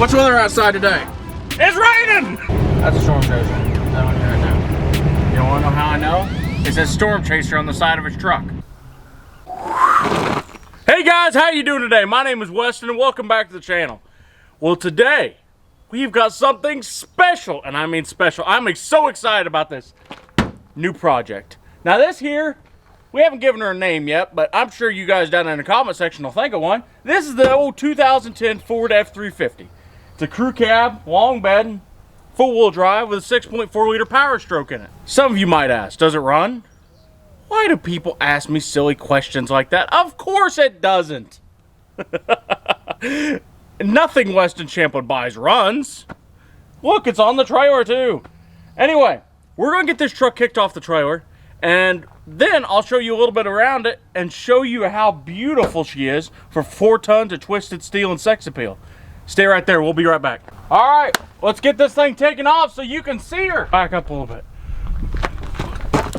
What's the weather outside today? It's raining! That's a storm chaser. I don't hear it now. You wanna know how I know? It says storm chaser on the side of his truck. Hey guys, how you doing today? My name is Westen and welcome back to the channel. Well, today we've got something special, and I mean special. I'm so excited about this new project. Now this here, we haven't given her a name yet, but I'm sure you guys down in the comment section will think of one. This is the old 2010 Ford F350. It's a crew cab, long bed, full-wheel drive with a 6.4-liter Powerstroke in it. Some of you might ask, does it run? Why do people ask me silly questions like that? Of course it doesn't. Nothing Westen Champlin buys runs. Look, it's on the trailer too. Anyway, we're gonna get this truck kicked off the trailer, and then I'll show you a little bit around it and show you how beautiful she is for 4 tons of twisted steel and sex appeal. Stay right there, we'll be right back. All right, let's get this thing taken off so you can see her. Back up a little bit.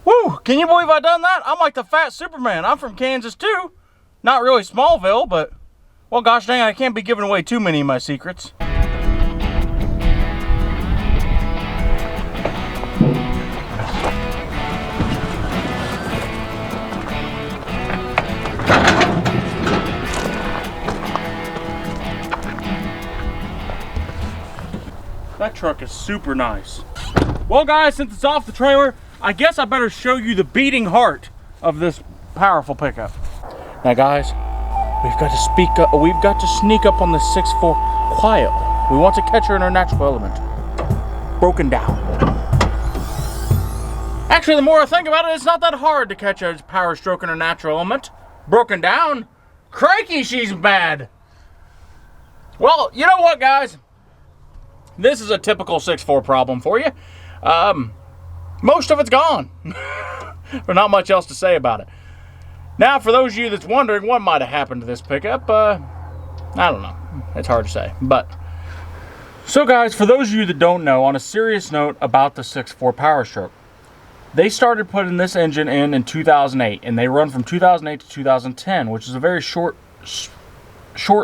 Woo, can you believe I done that? I'm like the fat Superman. I'm from Kansas too. Not really Smallville, but, well, gosh dang, I can't be giving away too many of my secrets. That truck is super nice. Well guys, since it's off the trailer, I guess I better show you the beating heart of this powerful pickup. Now guys, we've got to sneak up on the 6.4 quietly. We want to catch her in her natural element. Broken down. Actually, the more I think about it, it's not that hard to catch a Powerstroke in her natural element. Broken down? Crikey, she's bad. Well, you know what guys? This is a typical 6.4 problem for you. Most of it's gone. There's not much else to say about it. Now, for those of you that's wondering what might have happened to this pickup, I don't know. It's hard to say. But so guys, for those of you that don't know, on a serious note about the 6.4 Powerstroke, they started putting this engine in 2008, and they run from 2008 to 2010, which is a very short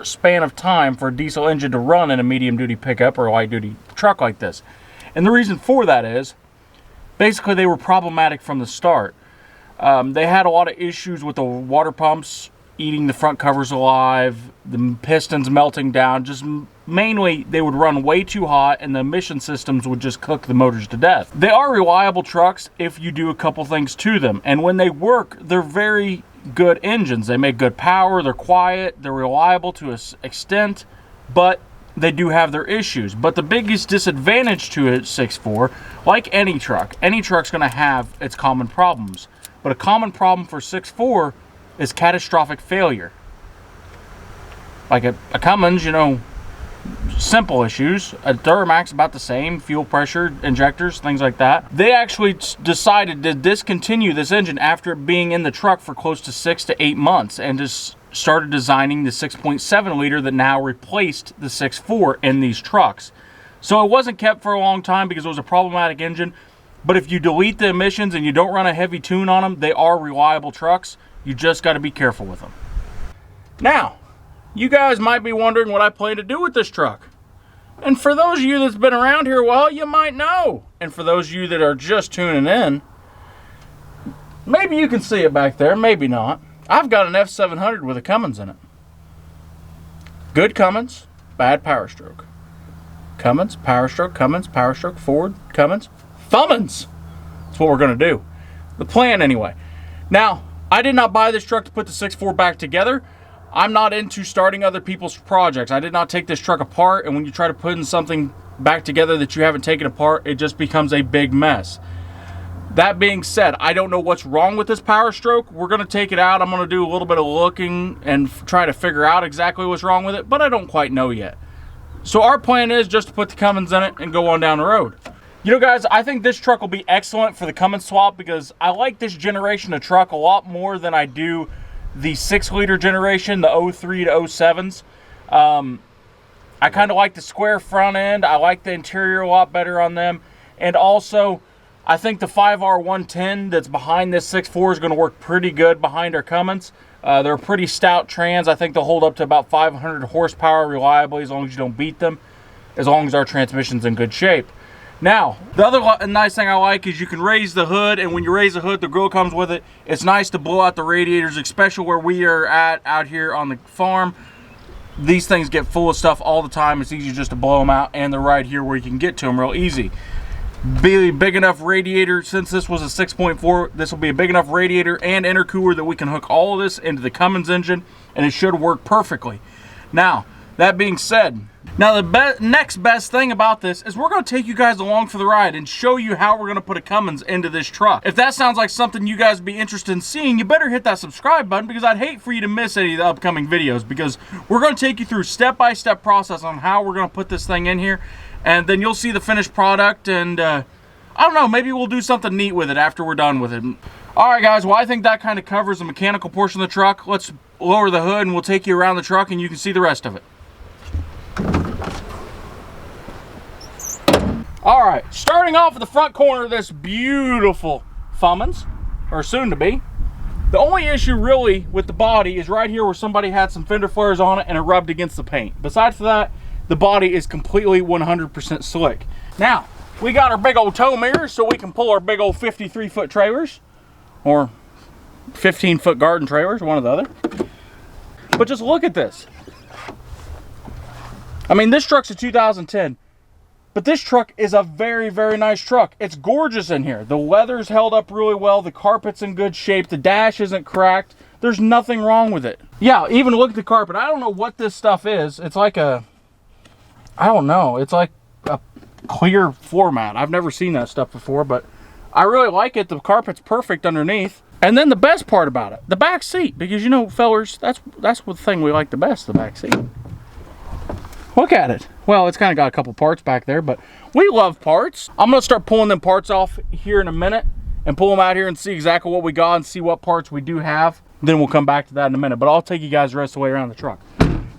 span of time for a diesel engine to run in a medium-duty pickup or a light-duty truck like this. And the reason for that is, basically they were problematic from the start. They had a lot of issues with the water pumps eating the front covers alive, the pistons melting down, just mainly they would run way too hot and the emission systems would just cook the motors to death. They are reliable trucks if you do a couple things to them, and when they work, they're very good engines. They make good power, they're quiet, they're reliable to an extent, but they do have their issues. But the biggest disadvantage to a 6.4, like any truck's going to have its common problems. But a common problem for 6.4 is catastrophic failure. Like a Cummins, you know, simple issues. A Duramax about the same, fuel pressure, injectors, things like that. They actually decided to discontinue this engine after it being in the truck for close to 6 to 8 months and just started designing the 6.7 liter that now replaced the 6.4 in these trucks. So it wasn't kept for a long time because it was a problematic engine, but if you delete the emissions and you don't run a heavy tune on them, they are reliable trucks. You just got to be careful with them. Now, you guys might be wondering what I plan to do with this truck. And for those of you that's been around here a while, you might know. And for those of you that are just tuning in, maybe you can see it back there, maybe not. I've got an F700 with a Cummins in it. Good Cummins, bad Powerstroke. Cummins, Powerstroke, Ford, Cummins, fummins. That's what we're going to do. The plan anyway. Now, I did not buy this truck to put the 6.4 back together. I'm not into starting other people's projects. I did not take this truck apart, and when you try to put in something back together that you haven't taken apart, it just becomes a big mess. That being said, I don't know what's wrong with this Powerstroke. We're going to take it out. I'm going to do a little bit of looking and try to figure out exactly what's wrong with it, but I don't quite know yet. So our plan is just to put the Cummins in it and go on down the road. You know guys, I think this truck will be excellent for the Cummins swap because I like this generation of truck a lot more than I do the 6-liter generation, the 03 to 07s. I kind of like the square front end. I like the interior a lot better on them. And also, I think the 5R110 that's behind this 6.4 is going to work pretty good behind our Cummins. They're pretty stout trans. I think they'll hold up to about 500 horsepower reliably as long as you don't beat them. as long as our transmission's in good shape. Now, the other nice thing I like is you can raise the hood, and when you raise the hood, the grill comes with it. It's nice to blow out the radiators, especially where we are out here on the farm. These things get full of stuff all the time. It's easy just to blow them out, and they're right here where you can get to them real easy. Be big enough radiator. Since this was a 6.4, this will be a big enough radiator and intercooler that we can hook all of this into the Cummins engine, and it should work perfectly. Now, that being said, now the next best thing about this is we're going to take you guys along for the ride and show you how we're going to put a Cummins into this truck. If that sounds like something you guys would be interested in seeing, you better hit that subscribe button, because I'd hate for you to miss any of the upcoming videos, because we're going to take you through step-by-step process on how we're going to put this thing in here, and then you'll see the finished product, and I don't know, maybe we'll do something neat with it after we're done with it. Alright guys, well I think that kind of covers the mechanical portion of the truck. Let's lower the hood and we'll take you around the truck and you can see the rest of it. Alright, starting off at the front corner of this beautiful Fummins, or soon to be. The only issue really with the body is right here where somebody had some fender flares on it and it rubbed against the paint. Besides that, the body is completely 100% slick. Now, we got our big old tow mirrors so we can pull our big old 53-foot trailers, or 15-foot garden trailers, one or the other. But just look at this. I mean, this truck's a 2010. But this truck is a very, very nice truck. It's gorgeous in here. The leather's held up really well. The carpet's in good shape. The dash isn't cracked. There's nothing wrong with it. Yeah, even look at the carpet. I don't know what this stuff is. It's like a, I don't know. It's like a clear floor mat. I've never seen that stuff before, but I really like it. The carpet's perfect underneath. And then the best part about it, the back seat. Because, you know, fellers, that's the thing we like the best, the back seat. Look at it. Well, it's kind of got a couple parts back there, but we love parts. I'm going to start pulling them parts off here in a minute and pull them out here and see exactly what we got and see what parts we do have. Then we'll come back to that in a minute, but I'll take you guys the rest of the way around the truck.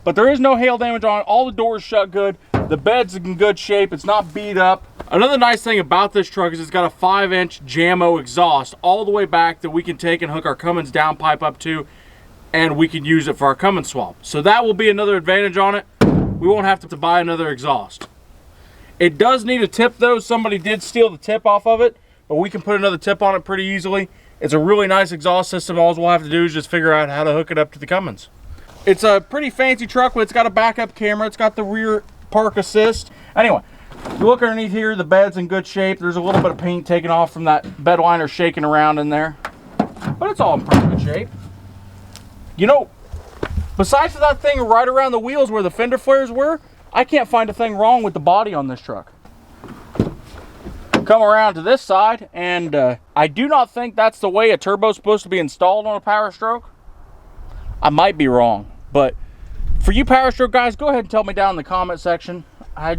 But there is no hail damage on it. All the doors shut good. The bed's in good shape. It's not beat up. Another nice thing about this truck is it's got a 5-inch JAMO exhaust all the way back that we can take and hook our Cummins downpipe up to, and we can use it for our Cummins swap. So that will be another advantage on it. We won't have to buy another exhaust. It does need a tip though. Somebody did steal the tip off of it, but we can put another tip on it pretty easily. It's a really nice exhaust system. All we'll have to do is just figure out how to hook it up to the Cummins. It's a pretty fancy truck, but it's got a backup camera. It's got the rear park assist. Anyway, you look underneath here, the bed's in good shape. There's a little bit of paint taken off from that bed liner shaking around in there, but it's all in pretty good shape. You know, besides that thing right around the wheels where the fender flares were, I can't find a thing wrong with the body on this truck. Come around to this side, and I do not think that's the way a turbo is supposed to be installed on a Powerstroke. I might be wrong, but for you Powerstroke guys, go ahead and tell me down in the comment section. I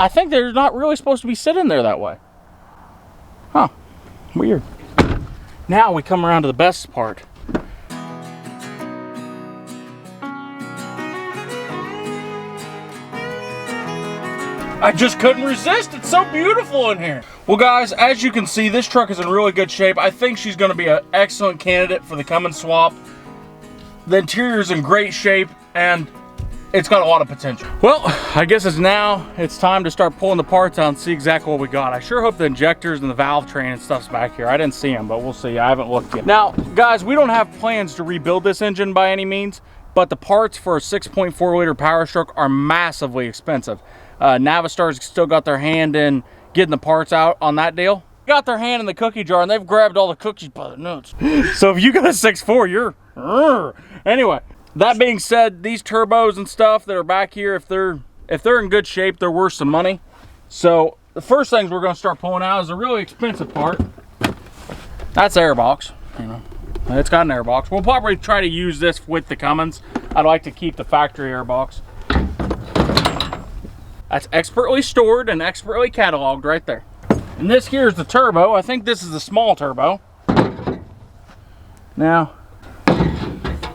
think they're not really supposed to be sitting there that way. Huh, weird. Now we come around to the best part. I just couldn't resist. It's so beautiful in here. Well guys, as you can see, this truck is in really good shape. I think she's going to be an excellent candidate for the Cummins swap. The interior is in great shape and it's got a lot of potential. Well, I guess it's time to start pulling the parts out and see exactly what we got. I sure hope the injectors and the valve train and stuff's back here. I didn't see them, but we'll see. I haven't looked yet. Now guys, we don't have plans to rebuild this engine by any means, but the parts for a 6.4 liter Powerstroke are massively expensive. Navistar's still got their hand in getting the parts out on that deal. Got their hand in the cookie jar and they've grabbed all the cookies by the nuts. So if you got a 6.4, you're anyway. That being said, these turbos and stuff that are back here, if they're in good shape, they're worth some money. So the first things we're going to start pulling out is a really expensive part. That's airbox. You know, it's got an airbox. We'll probably try to use this with the Cummins. I'd like to keep the factory airbox. That's expertly stored and expertly cataloged right there. And this here is the turbo. I think this is the small turbo. Now,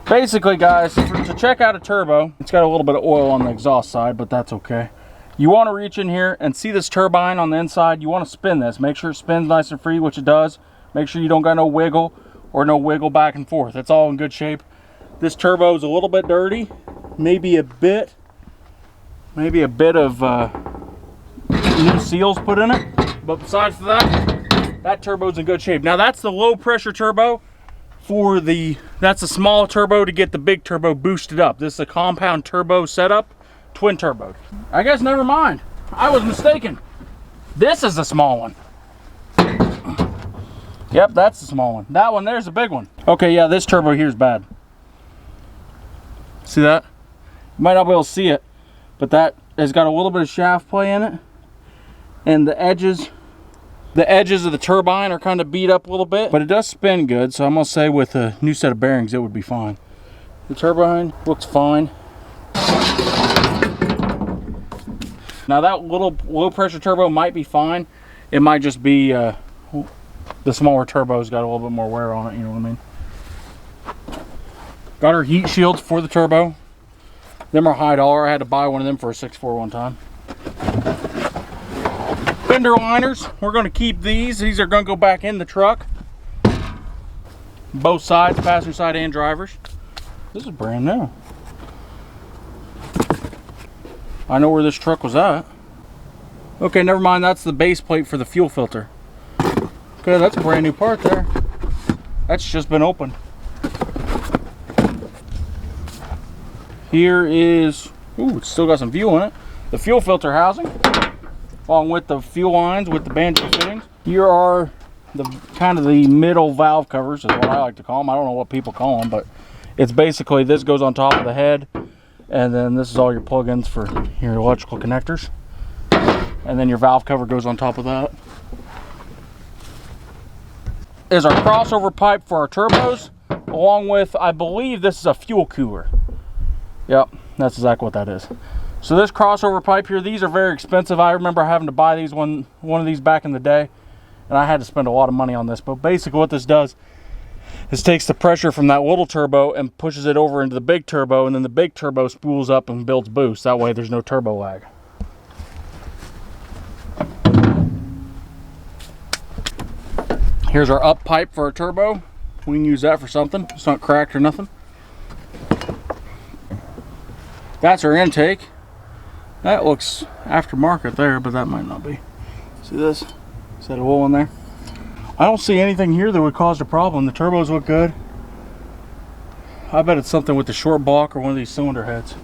basically guys, to check out a turbo, it's got a little bit of oil on the exhaust side, but that's okay. You want to reach in here and see this turbine on the inside. You want to spin this. Make sure it spins nice and free, which it does. Make sure you don't got no wiggle or no wiggle back and forth. It's all in good shape. This turbo is a little bit dirty. Maybe a bit of new seals put in it. But besides that, that turbo's in good shape. Now that's the low pressure turbo for that's a small turbo to get the big turbo boosted up. This is a compound turbo setup, twin turbo. I guess never mind. I was mistaken. This is the small one. Yep, that's the small one. That one there's a big one. Okay, yeah, this turbo here is bad. See that? You might not be able to see it, but that has got a little bit of shaft play in it. And the edges of the turbine are kind of beat up a little bit, but it does spin good, so I'm gonna say with a new set of bearings it would be fine. The turbine looks fine. Now that little low pressure turbo might be fine. It might just be the smaller turbo's got a little bit more wear on it, you know what I mean? Got our heat shields for the turbo. Them are high dollar. I had to buy one of them for a 6.4 one time. Fender liners, we're going to keep these. These are going to go back in the truck. Both sides, passenger side and drivers. This is brand new. I know where this truck was at. Okay, never mind. That's the base plate for the fuel filter. Okay, that's a brand new part there. That's just been opened. Here is, ooh, it's still got some fuel in it. The fuel filter housing, along with the fuel lines with the banjo fittings. Here are the kind of the middle valve covers, is what I like to call them. I don't know what people call them, but it's basically, this goes on top of the head, and then this is all your plugins for your electrical connectors. And then your valve cover goes on top of that. Is our crossover pipe for our turbos, along with, I believe this is a fuel cooler. Yep, that's exactly what that is. So this crossover pipe here, these are very expensive. I remember having to buy these one of these back in the day, and I had to spend a lot of money on this. But basically what this does is takes the pressure from that little turbo and pushes it over into the big turbo, and then the big turbo spools up and builds boost. That way there's no turbo lag. Here's our up pipe for our turbo. We can use that for something. It's not cracked or nothing. That's our intake. That looks aftermarket there, but that might not be. See this? Is that a hole in there? I don't see anything here that would cause a problem. The turbos look good. I bet it's something with the short block or one of these cylinder heads.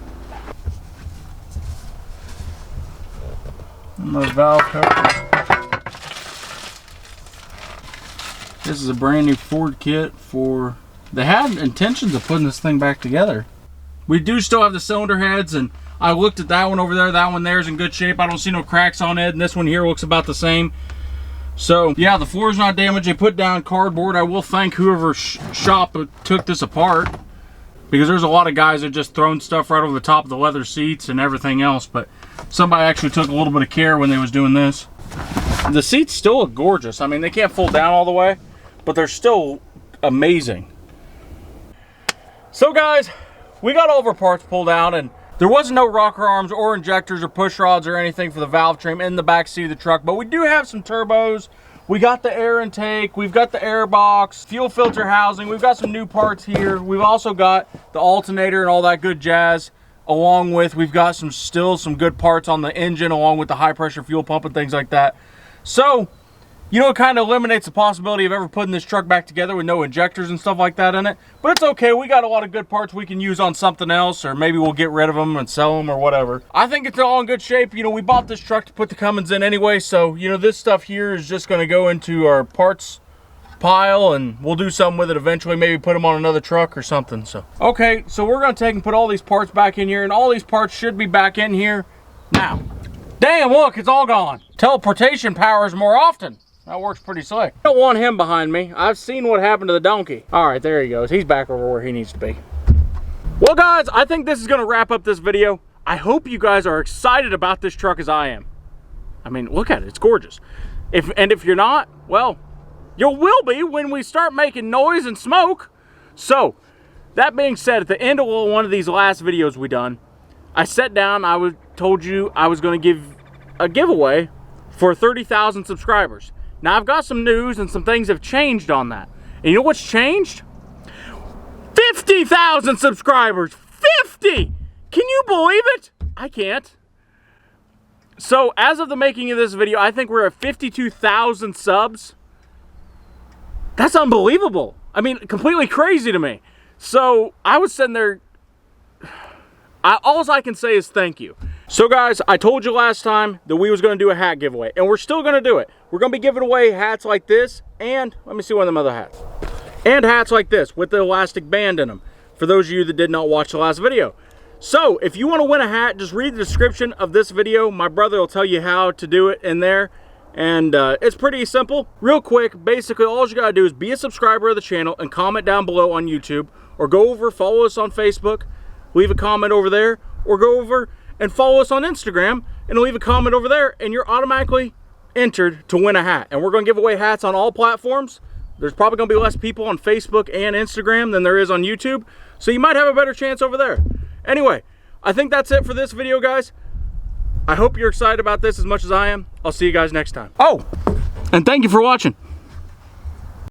And those valve covers. This is a brand new Ford kit for... They had intentions of putting this thing back together. We do still have the cylinder heads, and I looked at that one over there. That one there is in good shape. I don't see no cracks on it, and this one here looks about the same. So yeah, the floor is not damaged. They put down cardboard. I will thank whoever shop took this apart, because there's a lot of guys that just thrown stuff right over the top of the leather seats and everything else, but somebody actually took a little bit of care when they was doing this. The seats still look gorgeous. I mean, they can't fold down all the way, but they're still amazing. So guys, we got all of our parts pulled out, and there was no rocker arms or injectors or push rods or anything for the valve trim in the back seat of the truck, but we do have some turbos. We got the air intake, we've got the air box, fuel filter housing, we've got some new parts here. We've also got the alternator and all that good jazz, along with we've got still some good parts on the engine, along with the high pressure fuel pump and things like that. So, you know, it kind of eliminates the possibility of ever putting this truck back together with no injectors and stuff like that in it. But it's okay. We got a lot of good parts we can use on something else, or maybe we'll get rid of them and sell them or whatever. I think it's all in good shape. You know, we bought this truck to put the Cummins in anyway, so, you know, this stuff here is just going to go into our parts pile, and we'll do something with it eventually. Maybe put them on another truck or something. So, okay, so we're going to take and put all these parts back in here, and all these parts should be back in here now. Damn, look, it's all gone. Teleportation powers more often. That works pretty slick. I don't want him behind me. I've seen what happened to the donkey. All right, there he goes. He's back over where he needs to be. Well, guys, I think this is going to wrap up this video. I hope you guys are excited about this truck as I am. I mean, look at it. It's gorgeous. If you're not, well, you will be when we start making noise and smoke. So, that being said, at the end of one of these last videos we done, I sat down, told you I was going to give a giveaway for 30,000 subscribers. Now, I've got some news, and some things have changed on that. And you know what's changed? 50,000 subscribers! 50! Can you believe it? I can't. So as of the making of this video, I think we're at 52,000 subs. That's unbelievable. I mean, completely crazy to me. So I was sitting there, all I can say is thank you. So guys, I told you last time that we was gonna do a hat giveaway, and we're still gonna do it. We're gonna be giving away hats like this, and let me see one of them other hats. And hats like this with the elastic band in them, for those of you that did not watch the last video. So if you wanna win a hat, just read the description of this video. My brother will tell you how to do it in there. And it's pretty simple. Real quick, basically all you gotta do is be a subscriber of the channel and comment down below on YouTube, or go over, follow us on Facebook, leave a comment over there, or go over and follow us on Instagram and leave a comment over there, and you're automatically entered to win a hat. And we're gonna give away hats on all platforms. There's probably gonna be less people on Facebook and Instagram than there is on YouTube, so you might have a better chance over there. Anyway, I think that's it for this video, guys. I hope you're excited about this as much as I am. I'll see you guys next time. Oh, and thank you for watching.